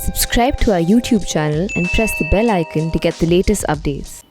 Subscribe to our YouTube channel and press the bell icon to get the latest updates.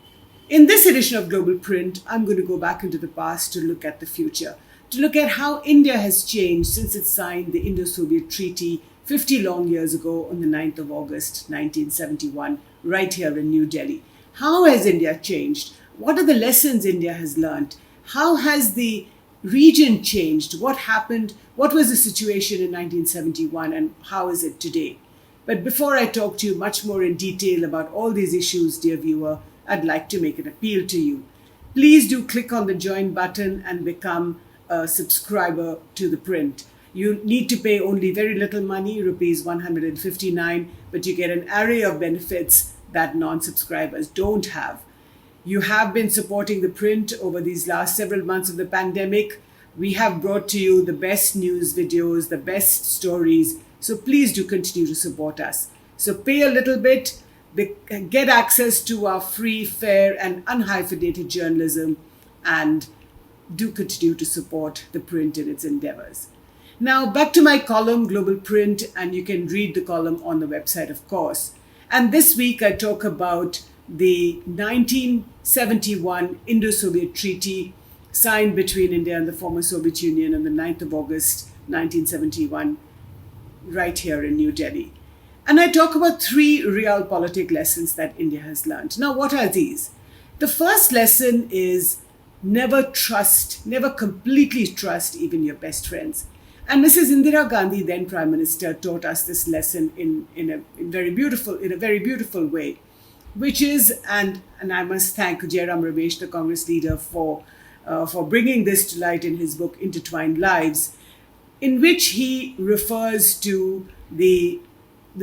In this edition of Global Print, I'm going to go back into the past to look at the future, to look at how India has changed since it signed the Indo-Soviet Treaty 50 long years ago on the 9th of August 1971, right here in New Delhi. How has India changed? What are the lessons India has learned? How has the region changed? What happened? What was the situation in 1971 and how is it today? But before I talk to you much more in detail about all these issues, dear viewer, I'd like to make an appeal to you. Please do click on the join button and become a subscriber to ThePrint. You need to pay only very little money, rupees 159, but you get an array of benefits that non-subscribers don't have. You have been supporting ThePrint over these last several months of the pandemic. We have brought to you the best news videos, the best stories. So please do continue to support us. So pay a little bit, get access to our free, fair and unhyphenated journalism, and do continue to support ThePrint in its endeavors. Now back to my column, Global Print, and you can read the column on the website, of course. And this week I talk about the 1971 Indo-Soviet Treaty signed between India and the former Soviet Union on the 9th of August 1971, right here in New Delhi. And I talk about three realpolitik lessons that India has learned. Now, what are these? The first lesson is never completely trust even your best friends. And Mrs. Indira Gandhi, then Prime Minister, taught us this lesson in a very beautiful way, which is, and I must thank Jairam Ramesh, the Congress leader, for bringing this to light in his book Intertwined Lives, in which he refers to the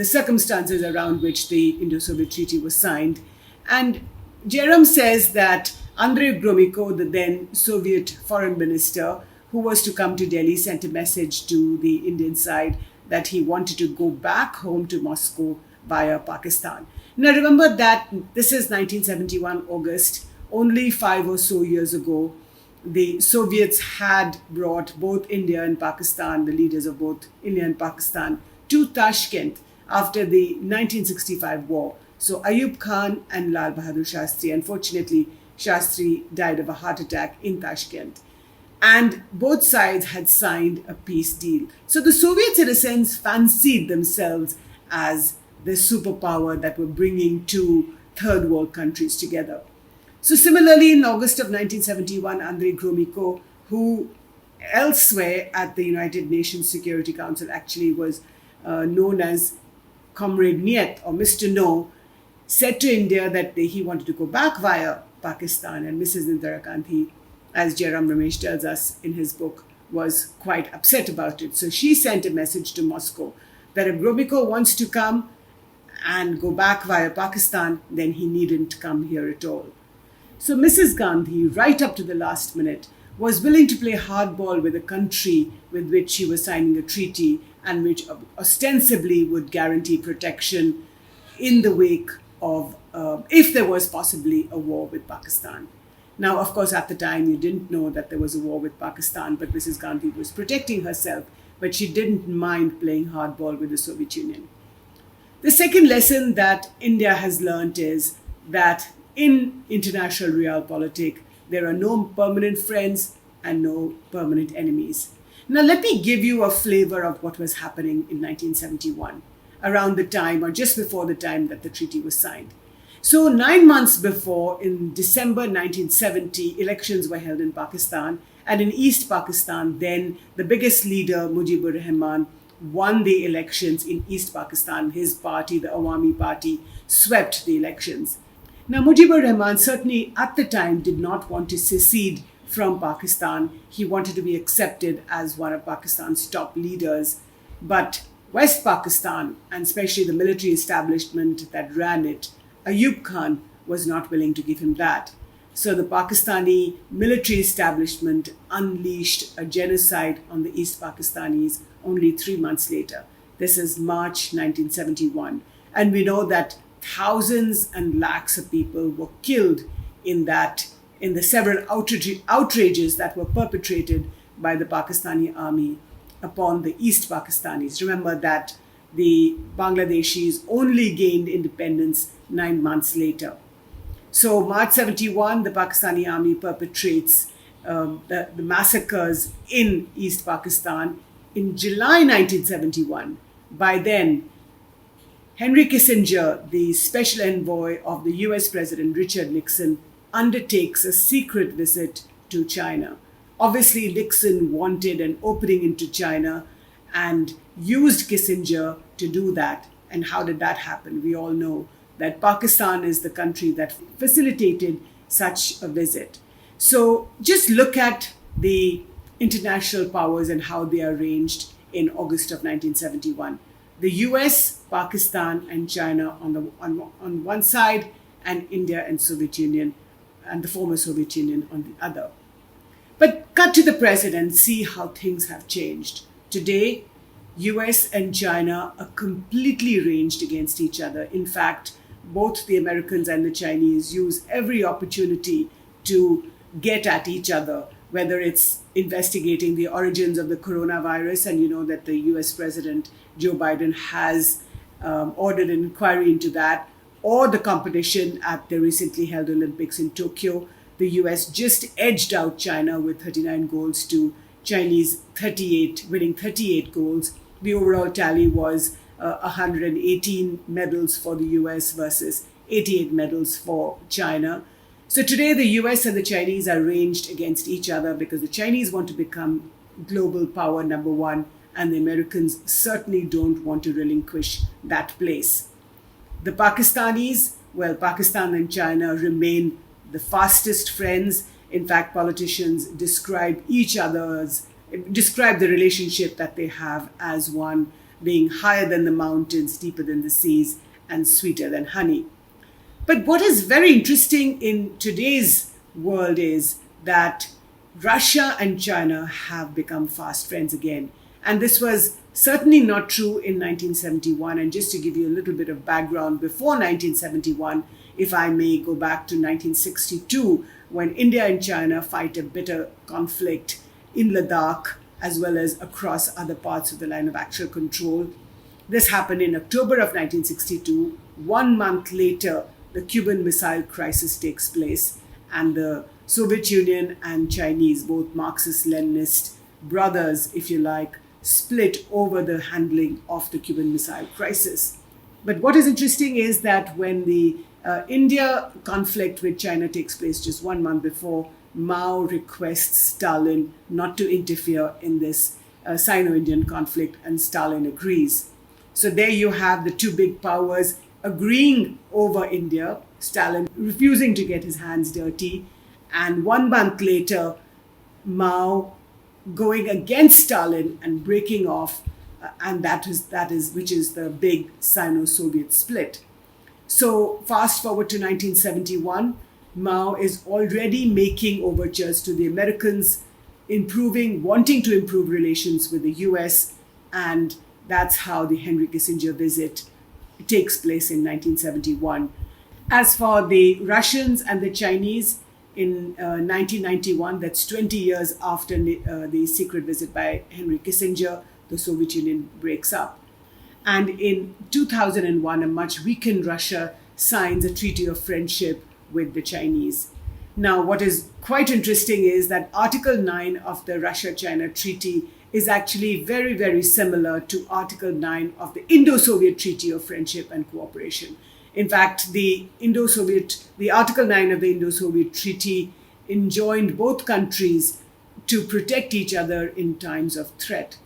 circumstances around which the Indo-Soviet Treaty was signed. And Jairam says that Andrei Gromyko, the then Soviet foreign minister, who was to come to Delhi, sent a message to the Indian side that he wanted to go back home to Moscow via Pakistan. Now remember that this is 1971 August, only 5 or so years ago. The Soviets had brought both India and Pakistan, the leaders of both India and Pakistan, to Tashkent after the 1965 war. So Ayub Khan and Lal Bahadur Shastri, unfortunately, Shastri died of a heart attack in Tashkent. And both sides had signed a peace deal. So the Soviets, in a sense, fancied themselves as the superpower that were bringing two third world countries together. So similarly, in August of 1971, Andrei Gromyko, who elsewhere at the United Nations Security Council actually was known as Comrade Niet or Mr. No, said to India that he wanted to go back via Pakistan, and Mrs. Indira Gandhi, as Jairam Ramesh tells us in his book, was quite upset about it. So she sent a message to Moscow that if Gromyko wants to come and go back via Pakistan, then he needn't come here at all. So Mrs. Gandhi, right up to the last minute, was willing to play hardball with a country with which she was signing a treaty and which ostensibly would guarantee protection in the wake of, if there was possibly a war with Pakistan. Now, of course, at the time, you didn't know that there was a war with Pakistan, but Mrs. Gandhi was protecting herself, but she didn't mind playing hardball with the Soviet Union. The second lesson that India has learned is that in international realpolitik, there are no permanent friends and no permanent enemies. Now, let me give you a flavor of what was happening in 1971, around the time or just before the time that the treaty was signed. So 9 months before, in December 1970, elections were held in Pakistan. And in East Pakistan, then the biggest leader, Mujibur Rahman, won the elections in East Pakistan. His party, the Awami Party, swept the elections. Now, Mujibur Rahman certainly at the time did not want to secede from Pakistan. He wanted to be accepted as one of Pakistan's top leaders. But West Pakistan, and especially the military establishment that ran it, Ayub Khan, was not willing to give him that. So the Pakistani military establishment unleashed a genocide on the East Pakistanis only 3 months later. This is March 1971. And we know that thousands and lakhs of people were killed in the several outrages that were perpetrated by the Pakistani army upon the East Pakistanis. Remember that the Bangladeshis only gained independence 9 months later. So March 71, the Pakistani army perpetrates the massacres in East Pakistan. In July 1971, by then, Henry Kissinger, the special envoy of the US President Richard Nixon, undertakes a secret visit to China. Obviously, Nixon wanted an opening into China and used Kissinger to do that. And how did that happen? We all know that Pakistan is the country that facilitated such a visit. So just look at the international powers and how they are arranged in August of 1971. The US, Pakistan, and China on one side, and India and Soviet Union and the former Soviet Union on the other. But cut to the present and see how things have changed. Today, US and China are completely ranged against each other. In fact, both the Americans and the Chinese use every opportunity to get at each other, whether it's investigating the origins of the coronavirus, and you know that the US President Joe Biden has ordered an inquiry into that, or the competition at the recently held Olympics in Tokyo. The US just edged out China with 39 goals to Chinese 38, winning 38 goals. The overall tally was 118 medals for the US versus 88 medals for China. So today the US and the Chinese are ranged against each other because the Chinese want to become global power number one, and the Americans certainly don't want to relinquish that place. The Pakistanis, well, Pakistan and China remain the fastest friends. In fact, politicians describe the relationship that they have as one being higher than the mountains, deeper than the seas, and sweeter than honey. But what is very interesting in today's world is that Russia and China have become fast friends again. And this was certainly not true in 1971. And just to give you a little bit of background, before 1971, if I may go back to 1962, when India and China fight a bitter conflict in Ladakh, as well as across other parts of the line of actual control. This happened in October of 1962. 1 month later, the Cuban Missile Crisis takes place, and the Soviet Union and Chinese, both Marxist-Leninist brothers, if you like, split over the handling of the Cuban Missile Crisis. But what is interesting is that when the India conflict with China takes place just 1 month before, Mao requests Stalin not to interfere in this Sino-Indian conflict, and Stalin agrees. So there you have the two big powers agreeing over India, Stalin refusing to get his hands dirty, and 1 month later, Mao going against Stalin and breaking off, and that is which is the big Sino-Soviet split. So fast forward to 1971, Mao is already making overtures to the Americans, wanting to improve relations with the US, and that's how the Henry Kissinger visit takes place in 1971. As for the Russians and the Chinese, in 1991, that's 20 years after the secret visit by Henry Kissinger, the Soviet Union breaks up. And in 2001, a much weakened Russia signs a treaty of friendship with the Chinese. Now, what is quite interesting is that Article 9 of the Russia-China Treaty is actually very, very similar to Article 9 of the Indo-Soviet Treaty of Friendship and Cooperation. In fact, the Article 9 of the Indo-Soviet Treaty enjoined both countries to protect each other in times of threat.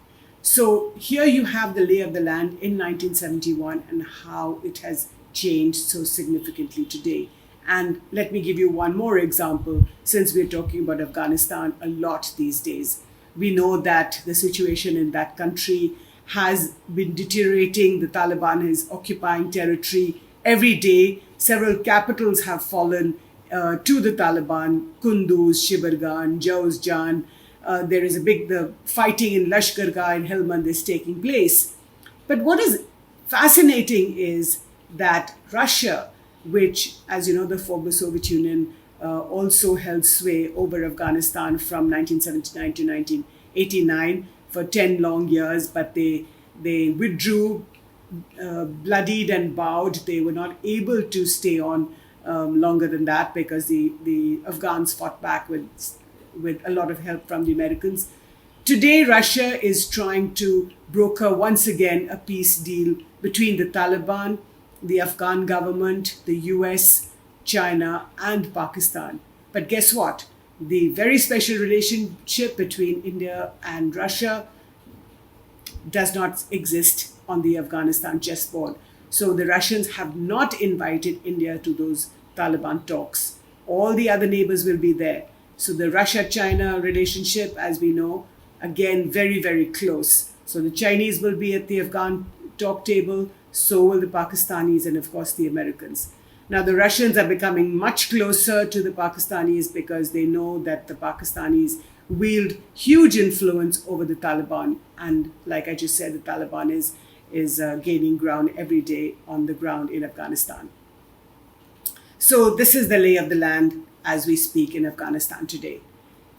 So here you have the lay of the land in 1971 and how it has changed so significantly today. And let me give you one more example, since we're talking about Afghanistan a lot these days. We know that the situation in that country has been deteriorating. The Taliban is occupying territory every day. Several capitals have fallen to the Taliban: Kunduz, Shibargan, Jawzjan. There is the fighting in Lashkar Gah in Helmand is taking place. But what is fascinating is that Russia, which, as you know, the former Soviet Union also held sway over Afghanistan from 1979 to 1989 for 10 long years, but they withdrew bloodied and bowed. They were not able to stay on longer than that because the Afghans fought back with a lot of help from the Americans. Today, Russia is trying to broker once again a peace deal between the Taliban, the Afghan government, the US, China, and Pakistan. But guess what? The very special relationship between India and Russia does not exist on the Afghanistan chessboard. So the Russians have not invited India to those Taliban talks. All the other neighbors will be there. So the Russia-China relationship, as we know, again, very, very close. So the Chinese will be at the Afghan talk table, so will the Pakistanis and, of course, the Americans. Now, the Russians are becoming much closer to the Pakistanis because they know that the Pakistanis wield huge influence over the Taliban. And like I just said, the Taliban is gaining ground every day on the ground in Afghanistan. So this is the lay of the land as we speak in Afghanistan today.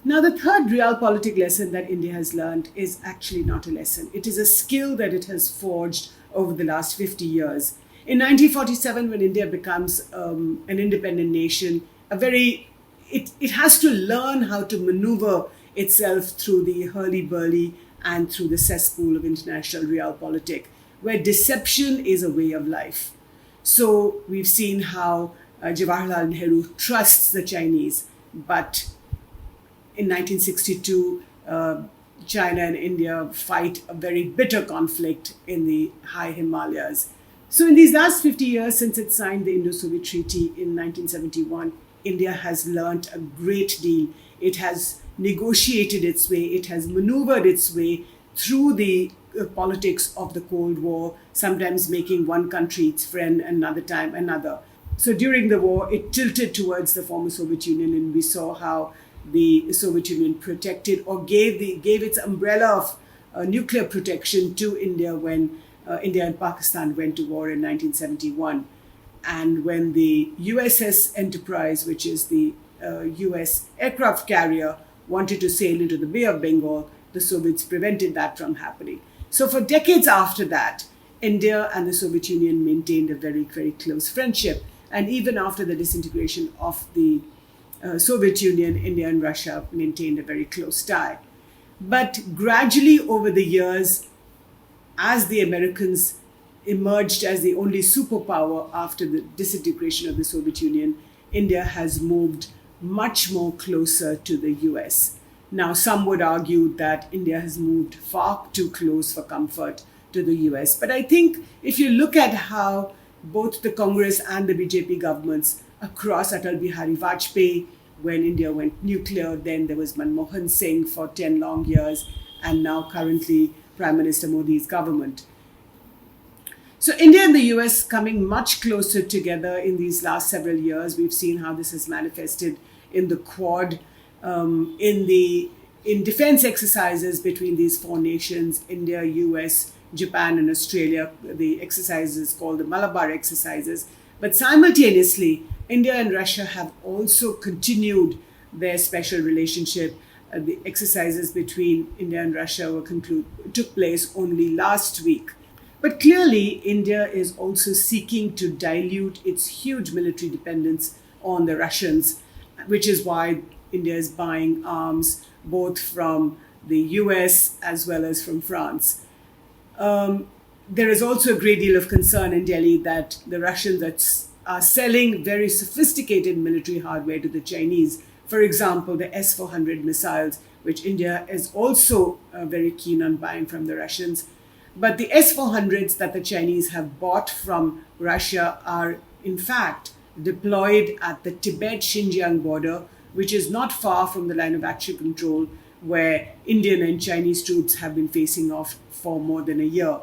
Now, the third realpolitik lesson that India has learned is actually not a lesson. It is a skill that it has forged over the last 50 years. In 1947, when India becomes an independent nation, it has to learn how to maneuver itself through the hurly-burly and through the cesspool of international realpolitik, where deception is a way of life. So we've seen how Jawaharlal Nehru trusts the Chinese, but in 1962, China and India fight a very bitter conflict in the high Himalayas. So in these last 50 years since it signed the Indo-Soviet Treaty in 1971, India has learnt a great deal. It has negotiated its way, it has maneuvered its way through the politics of the Cold War, sometimes making one country its friend, another time another. So during the war, it tilted towards the former Soviet Union, and we saw how the Soviet Union protected or gave its umbrella of nuclear protection to India when India and Pakistan went to war in 1971. And when the USS Enterprise, which is the US aircraft carrier, wanted to sail into the Bay of Bengal, the Soviets prevented that from happening. So for decades after that, India and the Soviet Union maintained a very, very close friendship. And even after the disintegration of the Soviet Union, India and Russia maintained a very close tie. But gradually over the years, as the Americans emerged as the only superpower after the disintegration of the Soviet Union, India has moved much more closer to the US. Now, some would argue that India has moved far too close for comfort to the US. But I think if you look at how both the Congress and the BJP governments across Atal Bihari Vajpayee, when India went nuclear, then there was Manmohan Singh for 10 long years, and now currently Prime Minister Modi's government. So India and the US coming much closer together in these last several years. We've seen how this has manifested in the Quad, in defense exercises between these four nations, India, US, Japan, and Australia. The exercises called the Malabar exercises. But simultaneously, India and Russia have also continued their special relationship. The exercises between India and Russia took place only last week. But clearly, India is also seeking to dilute its huge military dependence on the Russians, which is why India is buying arms both from the US as well as from France. There is also a great deal of concern in Delhi that the Russians are selling very sophisticated military hardware to the Chinese. For example, the S-400 missiles, which India is also very keen on buying from the Russians. But the S-400s that the Chinese have bought from Russia are, in fact, deployed at the Tibet-Xinjiang border, which is not far from the line of actual control where Indian and Chinese troops have been facing off for more than a year.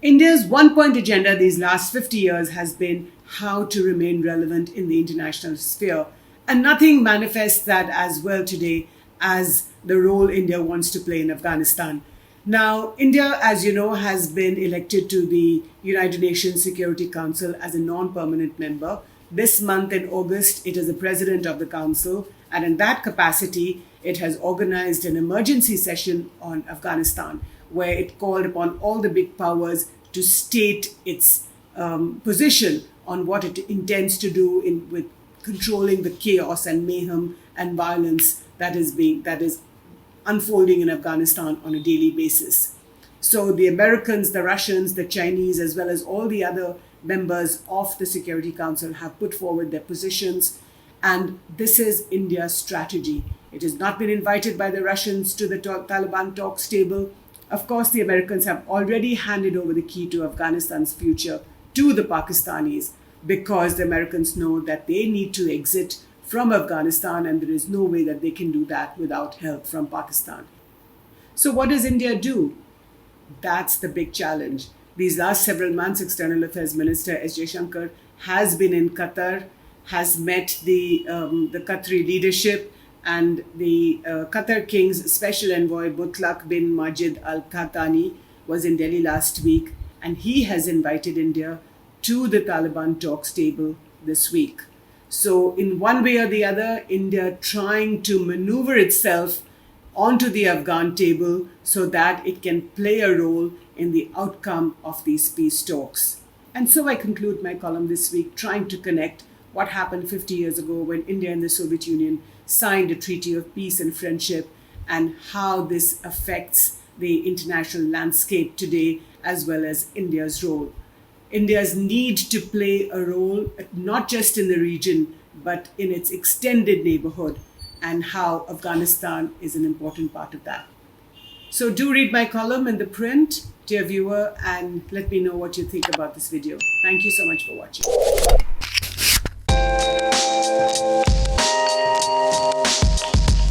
India's one-point agenda these last 50 years has been how to remain relevant in the international sphere. And nothing manifests that as well today as the role India wants to play in Afghanistan. Now, India, as you know, has been elected to the United Nations Security Council as a non-permanent member. This month in August, it is the president of the council. And in that capacity, it has organized an emergency session on Afghanistan, where it called upon all the big powers to state its position on what it intends to do with controlling the chaos and mayhem and violence that is unfolding in Afghanistan on a daily basis. So the Americans, the Russians, the Chinese, as well as all the other members of the Security Council have put forward their positions. And this is India's strategy. It has not been invited by the Russians to the Taliban talks table. Of course, the Americans have already handed over the key to Afghanistan's future to the Pakistanis, because the Americans know that they need to exit from Afghanistan, and there is no way that they can do that without help from Pakistan. So what does India do? That's the big challenge. These last several months, External Affairs Minister S. Jaishankar has been in Qatar, has met the Qatari leadership, and the Qatar King's Special Envoy Mutlaq bin Majid Al Qahtani was in Delhi last week, and he has invited India to the Taliban talks table this week. So in one way or the other, India trying to maneuver itself onto the Afghan table so that it can play a role in the outcome of these peace talks. And so I conclude my column this week trying to connect what happened 50 years ago when India and the Soviet Union signed a treaty of peace and friendship, and how this affects the international landscape today, as well as India's role. India's need to play a role, not just in the region, but in its extended neighborhood, and how Afghanistan is an important part of that. So do read my column in ThePrint, dear viewer, and let me know what you think about this video. Thank you so much for watching.